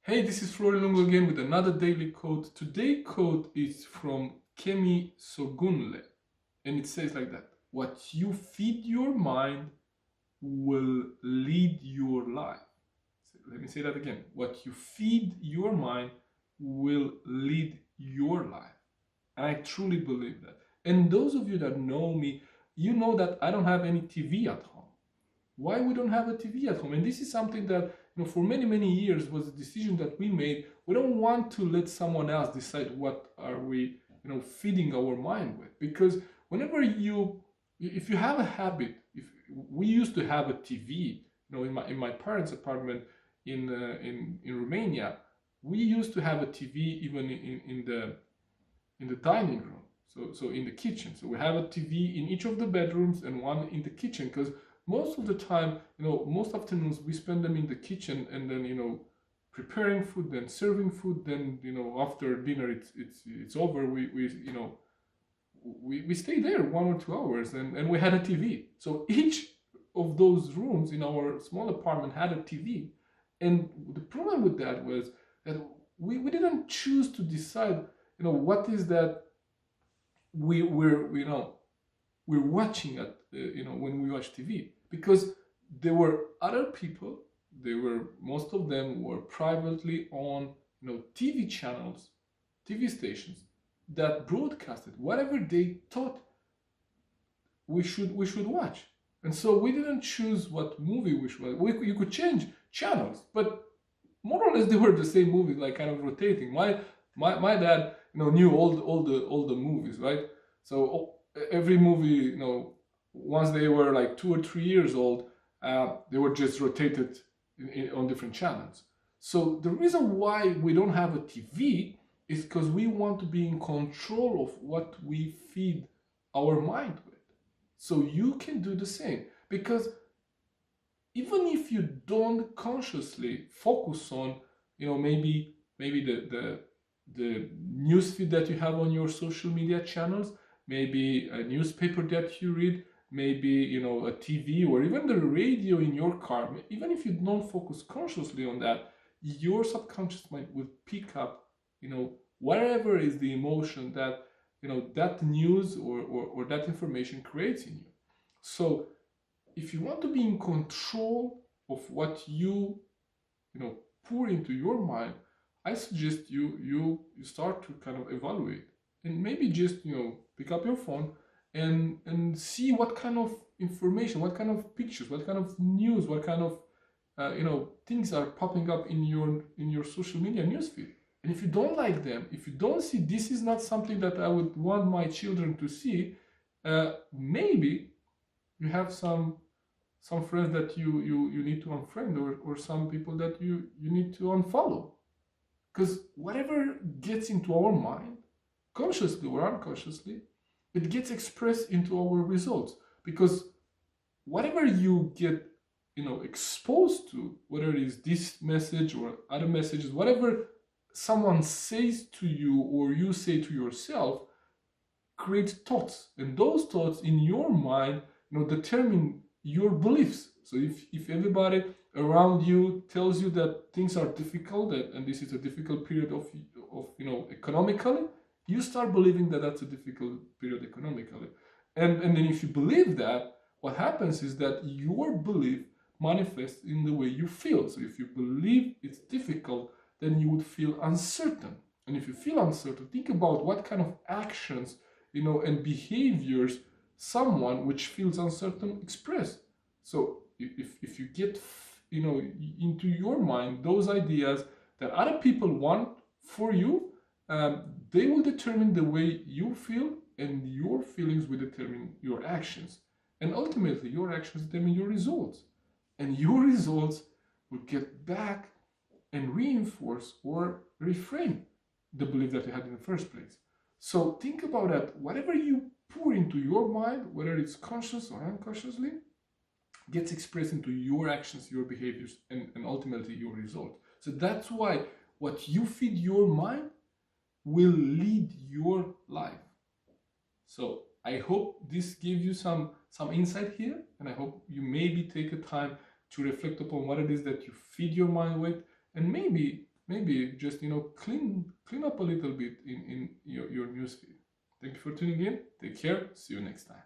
Hey, this is Florian Lungo again with another daily quote. Today's quote is from Kemi Sogunle, and it says like that: "What you feed your mind will lead your life." Let me say that again. What you feed your mind will lead your life. And I truly believe that. And those of you that know me, you know that I don't have any TV at home. Why we don't have a TV at home? And this is something that for many years was a decision that we made. We don't want to let someone else decide what are we feeding our mind with, because whenever if you have a habit, if we used to have a TV, in my parents' apartment in Romania, we used to have a TV even in the dining room. So in the kitchen. So we have a TV in each of the bedrooms and one in the kitchen, because most of the time, most afternoons we spend them in the kitchen, and then preparing food, then serving food, then after dinner it's over. We stay there 1 or 2 hours, and we had a TV. So each of those rooms in our small apartment had a TV, and the problem with that was that we didn't choose to decide what is that we're watching at when we watch TV, because there were other people. Most of them were privately on TV channels, TV stations that broadcasted whatever they thought we should watch. And so we didn't choose what movie we should watch. You could change channels, but more or less they were the same movies, like kind of rotating. My dad knew all the movies, right? So every movie, once they were like 2 or 3 years old, they were just rotated on different channels. So the reason why we don't have a TV is because we want to be in control of what we feed our mind with. So you can do the same, because even if you don't consciously focus on, maybe the newsfeed that you have on your social media channels, maybe a newspaper that you read, maybe a TV, or even the radio in your car. Even if you don't focus consciously on that, your subconscious mind will pick up whatever is the emotion that that news or that information creates in you. So if you want to be in control of what pour into your mind, I suggest you start to kind of evaluate, and maybe just pick up your phone and see what kind of information, what kind of pictures, what kind of news, what kind of things are popping up in your social media newsfeed. And if you don't like them, if you don't see this is not something that I would want my children to see, maybe you have some friends that you need to unfriend, or some people that you need to unfollow. Because whatever gets into our mind, consciously or unconsciously, it gets expressed into our results. Because whatever you get exposed to, whether it is this message or other messages, whatever someone says to you or you say to yourself, create thoughts, and those thoughts in your mind determine your beliefs. So if everybody around you tells you that things are difficult, and this is a difficult period of economically, you start believing that that's a difficult period economically. And then if you believe that, what happens is that your belief manifests in the way you feel. So if you believe it's difficult, then you would feel uncertain. And if you feel uncertain, think about what kind of actions and behaviors someone which feels uncertain express. So if you get into your mind those ideas that other people want for you, they will determine the way you feel, and your feelings will determine your actions, and ultimately your actions determine your results, and your results will get back and reinforce or reframe the belief that you had in the first place. So think about that. Whatever you pour into your mind, whether it's conscious or unconsciously, gets expressed into your actions, your behaviors, and ultimately your result. So that's why what you feed your mind will lead your life. So I hope this gave you some insight here, and I hope you maybe take a time to reflect upon what it is that you feed your mind with, and maybe maybe just clean up a little bit in your newsfeed. Thank you for tuning in. Take care. See you next time.